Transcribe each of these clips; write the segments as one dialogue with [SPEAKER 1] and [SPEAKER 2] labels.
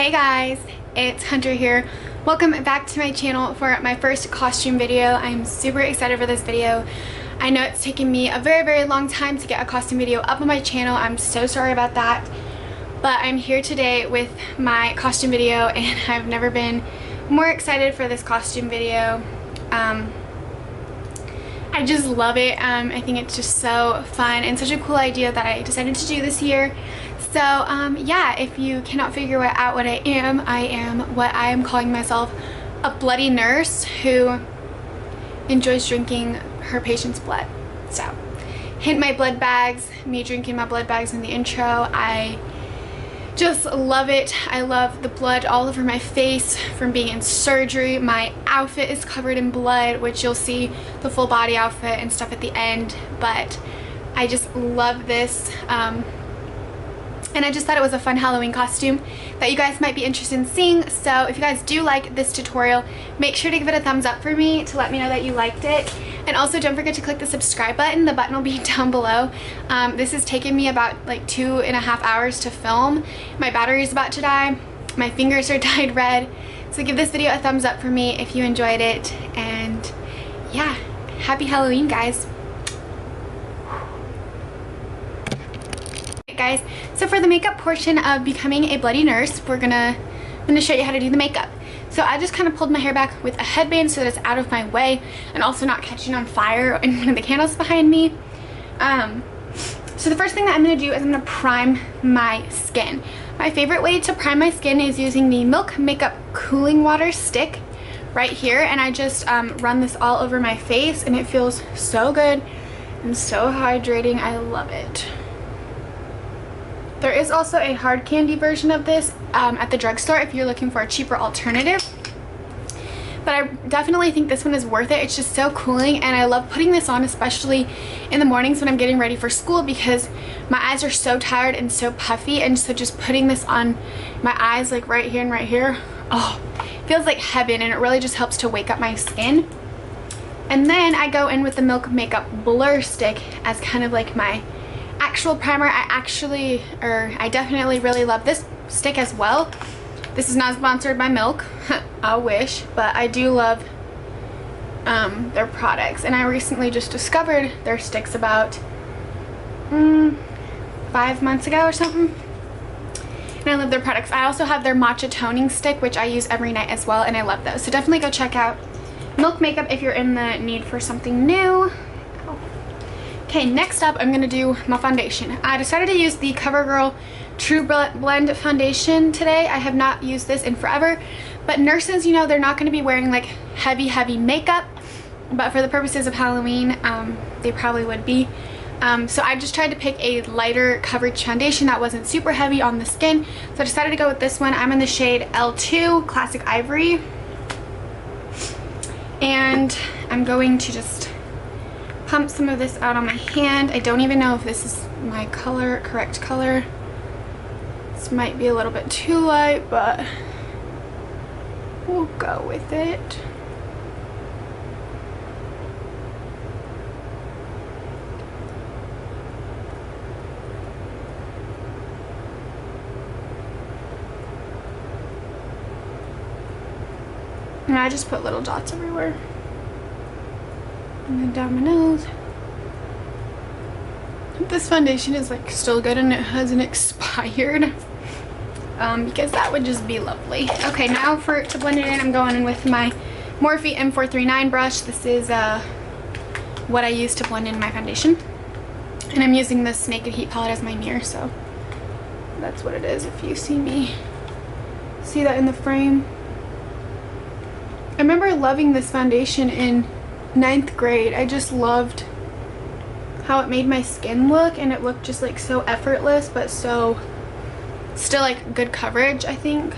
[SPEAKER 1] Hey guys, it's Hunter here. Welcome back to my channel for my first costume video. I'm super excited for this video. I know it's taken me a very long time to get a costume video up on my channel. I'm so sorry about that. But I'm here today with my costume video and I've never been more excited for this costume video. I just love it. I think it's just so fun and such a cool idea that I decided to do this year. So yeah, if you cannot figure out what I am what I am calling myself, a bloody nurse who enjoys drinking her patient's blood. So hint my blood bags, me drinking my blood bags in the intro. I just love it. I love the blood all over my face from being in surgery. My outfit is covered in blood, which you'll see the full body outfit and stuff at the end, but I just love this. And I just thought it was a fun Halloween costume that you guys might be interested in seeing. So if you guys do like this tutorial, make sure to give it a thumbs up for me to let me know that you liked it. And also don't forget to click the subscribe button. The button will be down below. This has taken me about like 2.5 hours to film. My battery is about to die. My fingers are dyed red. So give this video a thumbs up for me if you enjoyed it. And yeah, happy Halloween, guys. Guys, so for the makeup portion of becoming a bloody nurse, I'm gonna show you how to do the makeup. So I just kind of pulled my hair back with a headband so that it's out of my way and also not catching on fire in one of the candles behind me. So the first thing that I'm going to do is I'm going to prime my skin. My favorite way to prime my skin is using the Milk Makeup Cooling Water Stick right here, and I just run this all over my face and it feels so good and so hydrating. I love it. There is also a hard candy version of this at the drugstore if you're looking for a cheaper alternative. But I definitely think this one is worth it. It's just so cooling and I love putting this on, especially in the mornings when I'm getting ready for school, because my eyes are so tired and so puffy, and so just putting this on my eyes like right here and right here, oh, it feels like heaven, and it really just helps to wake up my skin. And then I go in with the Milk Makeup Blur Stick as kind of like my actual primer. I definitely really love this stick as well. This is not sponsored by Milk. I wish, but I do love their products, and I recently just discovered their sticks about 5 months ago or something, and I love their products. I also have their matcha toning stick, which I use every night as well, and I love those. So definitely go check out Milk Makeup if you're in the need for something new. Okay, next up I'm gonna do my foundation. I decided to use the CoverGirl True Blend foundation today. I have not used this in forever, but nurses, you know, they're not gonna be wearing like heavy makeup, but for the purposes of Halloween, they probably would be. So I just tried to pick a lighter coverage foundation that wasn't super heavy on the skin. So I decided to go with this one. I'm in the shade L2 Classic Ivory. And I'm going to just pump some of this out on my hand. I don't even know if this is my correct color. This might be a little bit too light, but we'll go with it. And I just put little dots everywhere. And then down my nose. This foundation is like still good and it hasn't expired, because that would just be lovely. Okay, now to blend it in, I'm going in with my Morphe M439 brush. This is what I use to blend in my foundation, and I'm using this Naked Heat palette as my mirror, so that's what it is if you see that in the frame. I remember loving this foundation in 9th grade. I just loved how it made my skin look, and it looked just like so effortless, but so still like good coverage, I think.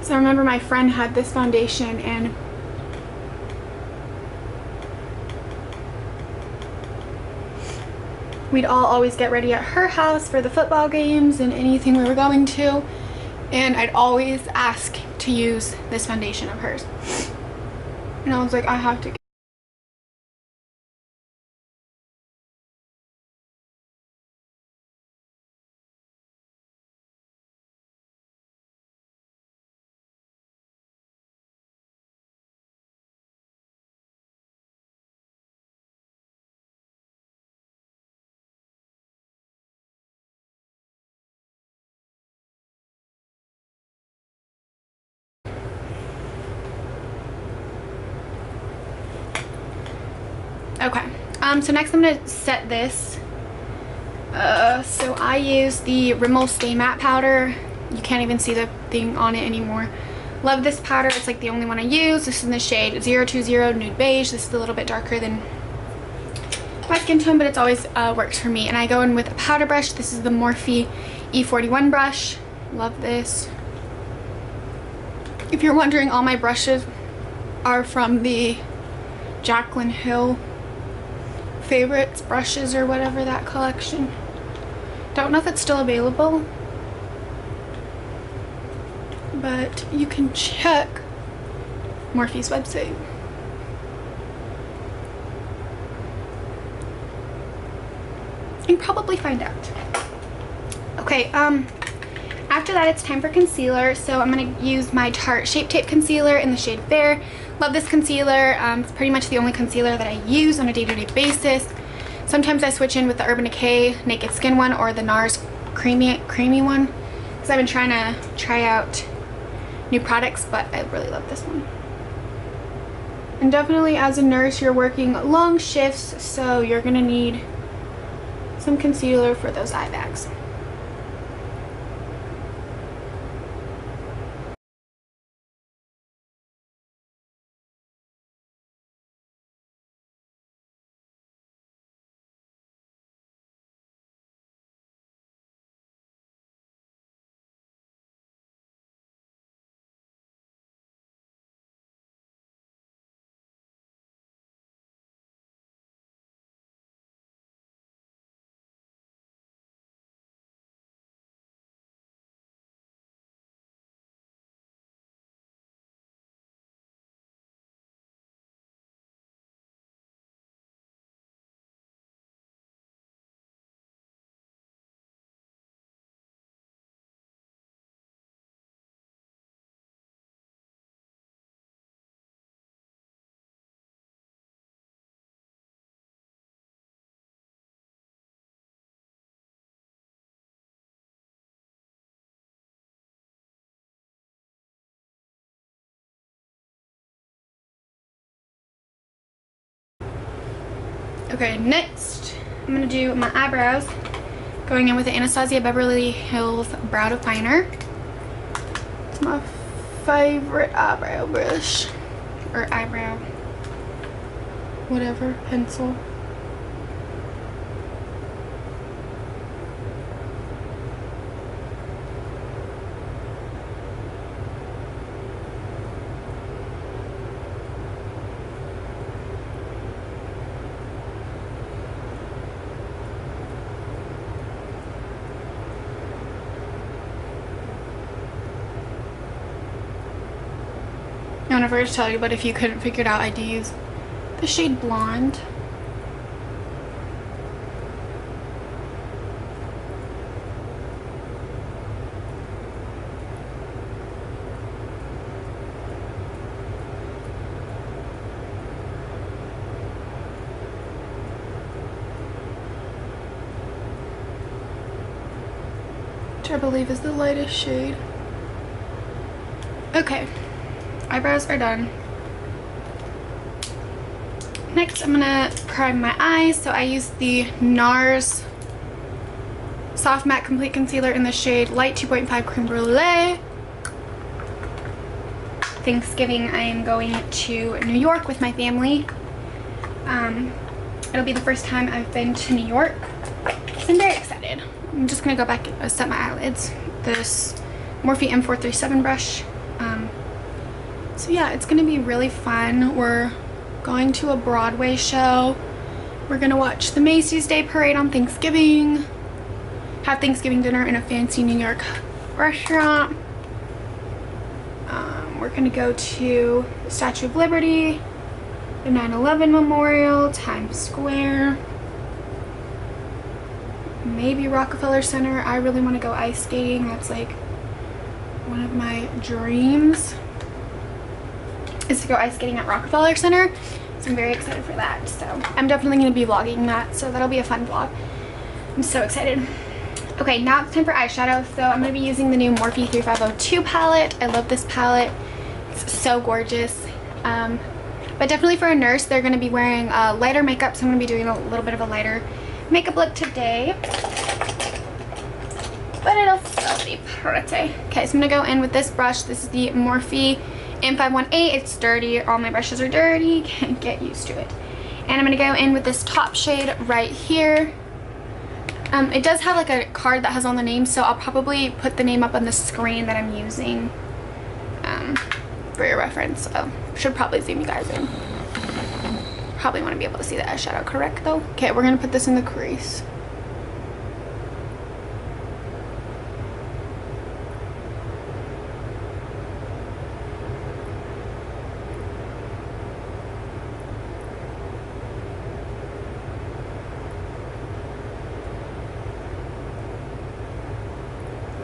[SPEAKER 1] So I remember my friend had this foundation, and we'd all always get ready at her house for the football games and anything we were going to, and I'd always ask to use this foundation of hers, and I was like, I have to get Okay, so next I'm gonna set this. So I use the Rimmel Stay Matte powder. You can't even see the thing on it anymore. Love this powder. It's like the only one I use. This is in the shade 020 Nude Beige. This is a little bit darker than my skin tone, but it's always works for me. And I go in with a powder brush. This is the Morphe E41 brush. Love this. If you're wondering, all my brushes are from the Jaclyn Hill favorites brushes or whatever, that collection. Don't know if it's still available, but you can check Morphe's website. And probably find out. Okay, after that it's time for concealer. So I'm going to use my Tarte Shape Tape concealer in the shade Fair. Love this concealer. It's pretty much the only concealer that I use on a day-to-day basis. Sometimes I switch in with the Urban Decay Naked Skin one or the NARS creamy one, because I've been trying to try out new products, but I really love this one. And definitely as a nurse, you're working long shifts, so you're going to need some concealer for those eye bags. Okay, next I'm gonna do my eyebrows, going in with the Anastasia Beverly Hills Brow Definer. It's my favorite eyebrow brush, or eyebrow, whatever, pencil. I never to tell you, but if you couldn't figure it out, I do use the shade Blonde. Which I believe is the lightest shade. Okay. Eyebrows are done. Next, I'm gonna prime my eyes. So I use the NARS Soft Matte Complete Concealer in the shade Light 2.5 Creme Brulee. Thanksgiving, I am going to New York with my family. It'll be the first time I've been to New York, so I'm very excited. I'm just gonna go back and set my eyelids. This Morphe M437 brush. So yeah, it's gonna be really fun. We're going to a Broadway show. We're gonna watch the Macy's Day Parade on Thanksgiving, have Thanksgiving dinner in a fancy New York restaurant. We're gonna go to the Statue of Liberty, the 9/11 Memorial, Times Square, maybe Rockefeller Center. I really want to go ice skating. That's like one of my dreams, is to go ice skating at Rockefeller Center. So I'm very excited for that. So I'm definitely going to be vlogging that. So that'll be a fun vlog. I'm so excited. Okay, now it's time for eyeshadow. So I'm going to be using the new Morphe 3502 palette. I love this palette. It's so gorgeous. But But definitely for a nurse, they're going to be wearing lighter makeup, so I'm going to be doing a little bit of a lighter makeup look today. But it'll still be pretty. Okay, so I'm going to go in with this brush. This is the Morphe M518. It's dirty. All my brushes are dirty. Can't get used to it. And I'm going to go in with this top shade right here. It does have like a card that has all the names, so I'll probably put the name up on the screen that I'm using for your reference. So should probably zoom you guys in. Probably want to be able to see the eyeshadow correct though. Okay, we're going to put this in the crease.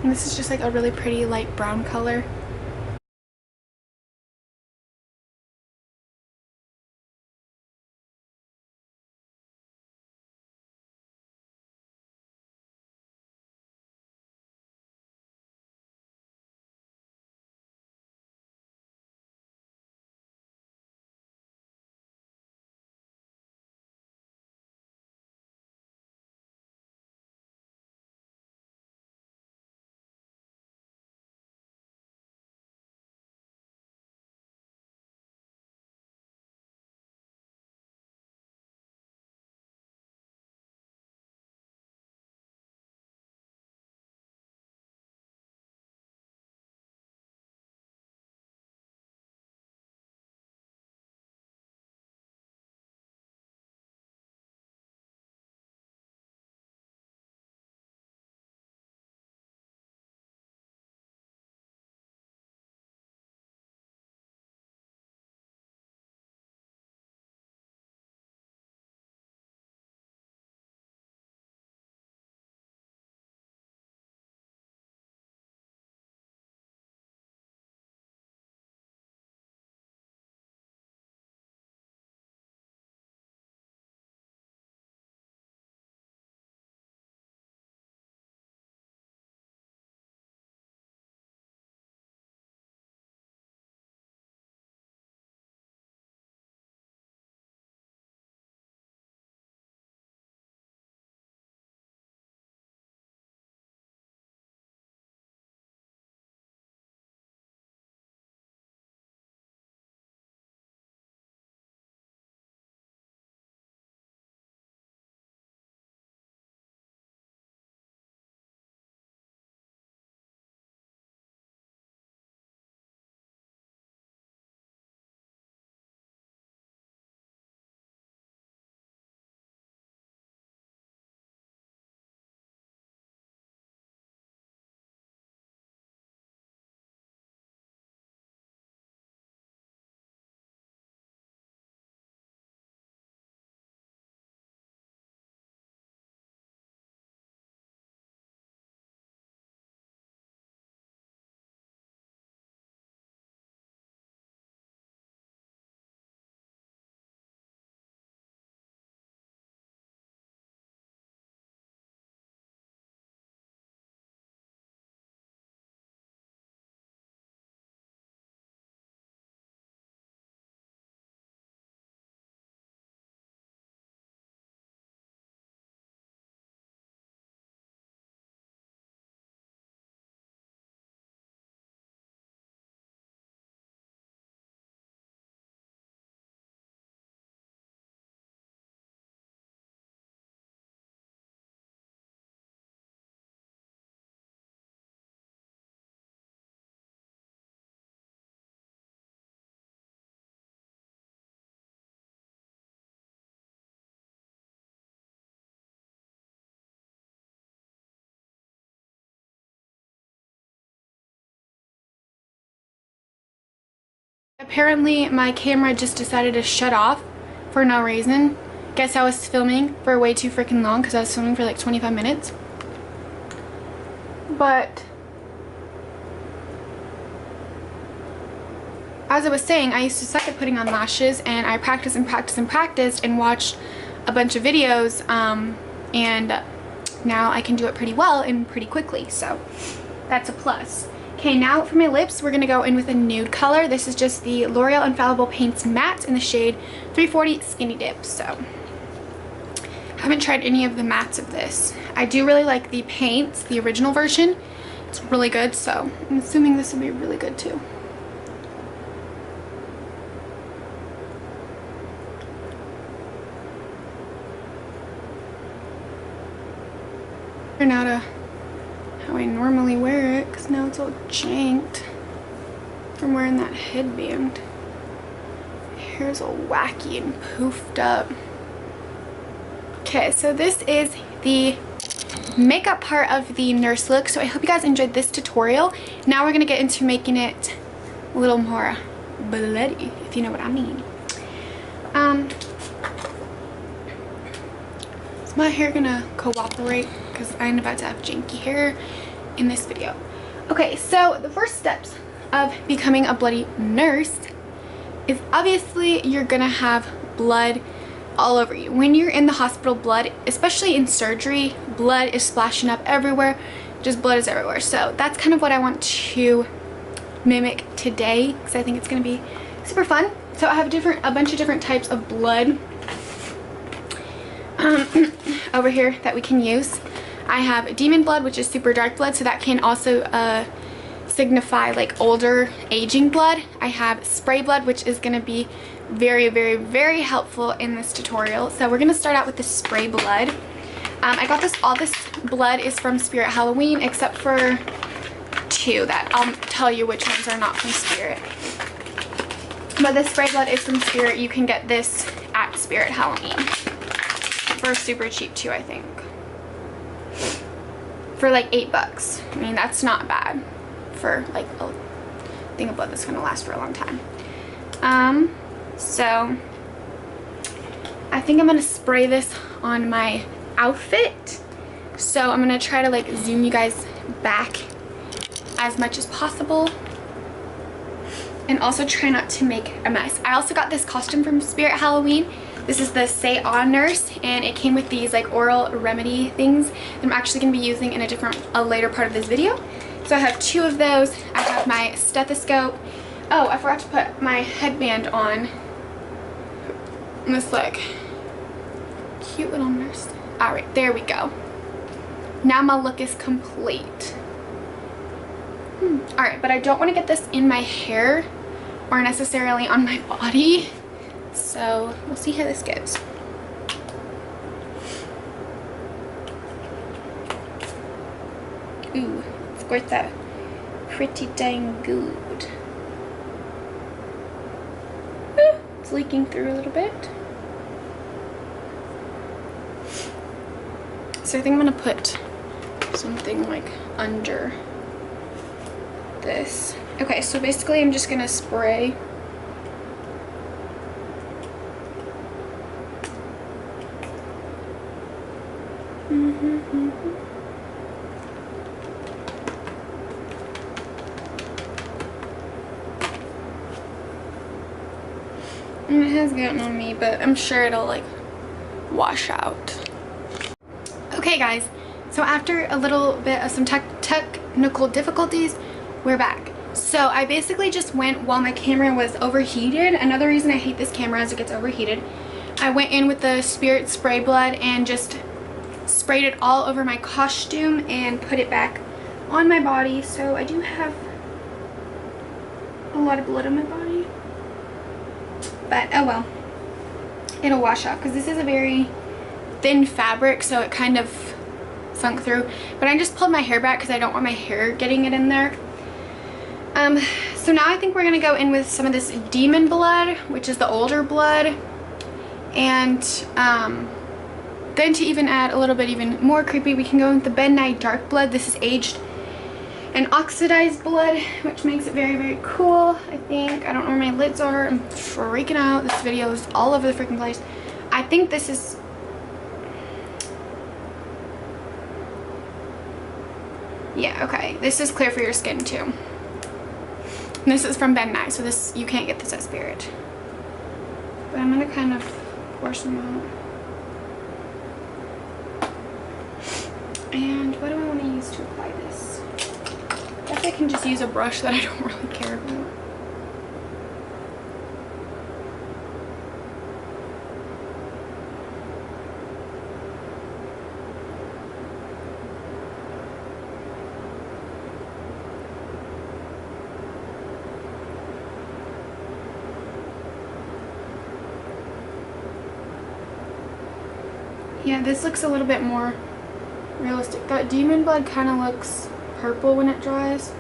[SPEAKER 1] And this is just like a really pretty light brown color. Apparently my camera just decided to shut off for no reason. Guess I was filming for way too freaking long because I was filming for like 25 minutes. But as I was saying, I used to suck at putting on lashes, and I practiced and practiced and practiced and watched a bunch of videos, and now I can do it pretty well and pretty quickly, so that's a plus. Okay, now for my lips, we're gonna go in with a nude color. This is just the L'Oreal Infallible Paints Matte in the shade 340 Skinny Dip. So, I haven't tried any of the mattes of this. I do really like the paints, the original version. It's really good, so I'm assuming this will be really good too. Turn out how I normally wear it, because now it's all janked from wearing that headband. My hair's all wacky and poofed up. Okay, so this is the makeup part of the nurse look. So I hope you guys enjoyed this tutorial. Now we're gonna get into making it a little more bloody, if you know what I mean. Is my hair gonna cooperate? Because I'm about to have janky hair in this video. Okay, so the first steps of becoming a bloody nurse is obviously you're gonna have blood all over you. When you're in the hospital, blood, especially in surgery, blood is splashing up everywhere. Just blood is everywhere. So that's kind of what I want to mimic today, because I think it's going to be super fun. So I have a bunch of different types of blood over here that we can use. I have demon blood, which is super dark blood, so that can also signify like older aging blood. I have spray blood, which is going to be very, very, very helpful in this tutorial. So we're going to start out with the spray blood. I got all this blood is from Spirit Halloween, except for 2 that I'll tell you which ones are not from Spirit. But the spray blood is from Spirit. You can get this at Spirit Halloween for super cheap too, I think. For like $8. I mean, that's not bad for like a thing of blood that's going to last for a long time. So I think I'm going to spray this on my outfit. So I'm going to try to like zoom you guys back as much as possible. And also try not to make a mess. I also got this costume from Spirit Halloween. This is the Say On Nurse, and it came with these like oral remedy things that I'm actually going to be using in a later part of this video. So I have 2 of those. I have my stethoscope. Oh, I forgot to put my headband on. This like cute little nurse. All right, there we go. Now my look is complete. All right, but I don't want to get this in my hair or necessarily on my body. So we'll see how this goes. Ooh, squirt that pretty dang good. It's leaking through a little bit. So I think I'm gonna put something like under this. Okay, so basically I'm just gonna spray and it has gotten on me, but I'm sure it'll like wash out. Okay guys, so after a little bit of some technical difficulties, we're back. So I basically just went while my camera was overheated. Another reason I hate this camera is it gets overheated. I went in with the Spirit spray blood and just sprayed it all over my costume and put it back on my body. So I do have a lot of blood on my body, but oh well, it'll wash out because this is a very thin fabric, so it kind of sunk through. But I just pulled my hair back because I don't want my hair getting it in there. So now I think we're gonna go in with some of this demon blood, which is the older blood, and then to even add a little bit even more creepy, we can go with the Ben Nye dark blood. This is aged and oxidized blood, which makes it very, very cool, I think. I don't know where my lids are. I'm freaking out. This video is all over the freaking place. I think this is... yeah, okay. This is clear for your skin too. And this is from Ben Nye, so this, you can't get this at Spirit. But I'm gonna kind of pour some out. And what do I want to use to apply this? Definitely I can just use a brush that I don't really care about. Yeah, this looks a little bit more realistic. That demon blood kind of looks purple when it dries.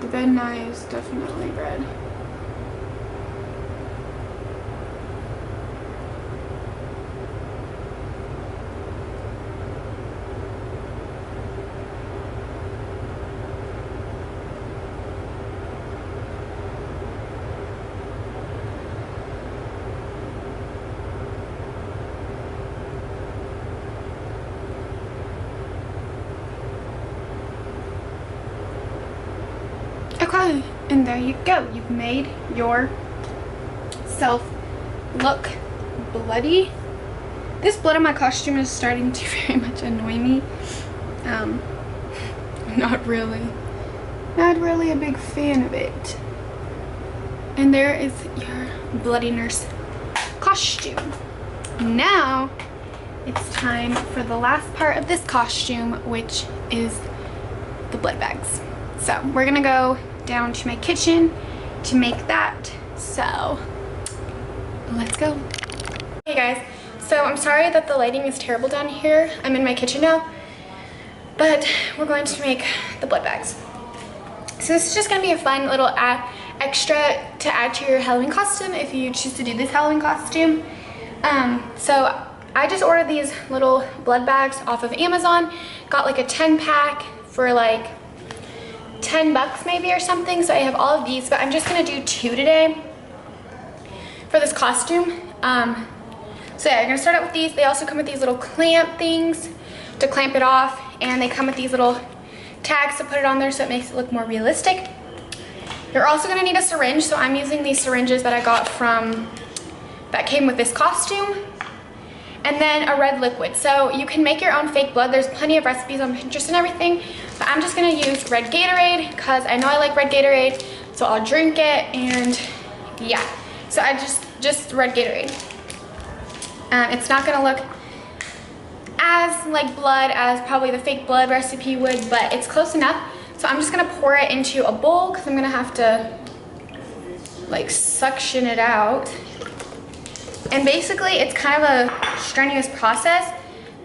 [SPEAKER 1] The Ben Nye is definitely red. Okay, and there you go. You've made yourself look bloody. This blood on my costume is starting to very much annoy me. Not really a big fan of it. And there is your bloody nurse costume. Now it's time for the last part of this costume, which is the blood bags. So we're gonna go down to my kitchen to make that. So let's go. Hey guys, so I'm sorry that the lighting is terrible down here. I'm in my kitchen now, but we're going to make the blood bags. So this is just gonna be a fun little extra to add to your Halloween costume if you choose to do this Halloween costume. So I just ordered these little blood bags off of Amazon. Got like a 10-pack for like $10 maybe or something. So I have all of these, but I'm just gonna do 2 today for this costume. So yeah, I'm gonna start out with these. They also come with these little clamp things to clamp it off, and they come with these little tags to put it on there so it makes it look more realistic. You're also gonna need a syringe, so I'm using these syringes that I got that came with this costume. And then a red liquid. So you can make your own fake blood. There's plenty of recipes on Pinterest and everything, but I'm just gonna use red Gatorade because I know I like red Gatorade, so I'll drink it. And yeah, so I just red Gatorade. It's not gonna look as like blood as probably the fake blood recipe would, but it's close enough. So I'm just gonna pour it into a bowl because I'm gonna have to like suction it out. And basically it's kind of a strenuous process,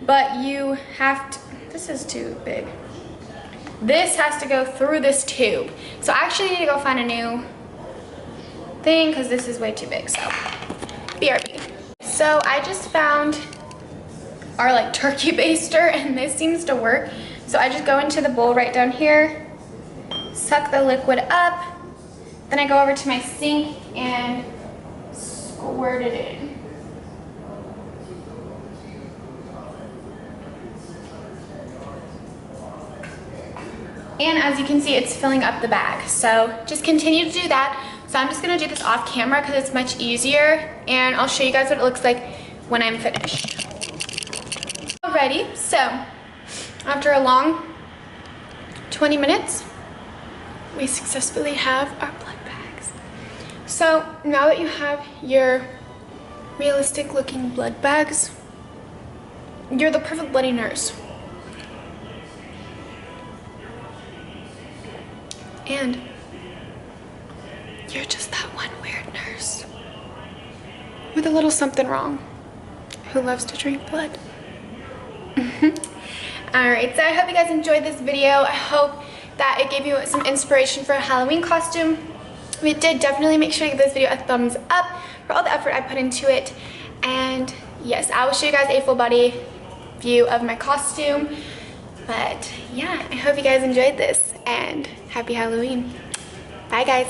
[SPEAKER 1] but you have to, this is too big. This has to go through this tube. So I actually need to go find a new thing because this is way too big, so BRB. So I just found our like turkey baster and this seems to work. So I just go into the bowl right down here, suck the liquid up, then I go over to my sink and squirt it in. And as you can see, it's filling up the bag. So just continue to do that. So I'm just gonna do this off camera because it's much easier, and I'll show you guys what it looks like when I'm finished. Alrighty, so after a long 20 minutes, we successfully have our blood bags. So now that you have your realistic looking blood bags, you're the perfect bloody nurse. And you're just that one weird nurse with a little something wrong who loves to drink blood. Alright, so I hope you guys enjoyed this video. I hope that it gave you some inspiration for a Halloween costume. If it did, definitely make sure to give this video a thumbs up for all the effort I put into it. And yes, I will show you guys a full body view of my costume. But yeah, I hope you guys enjoyed this, and happy Halloween. Bye guys.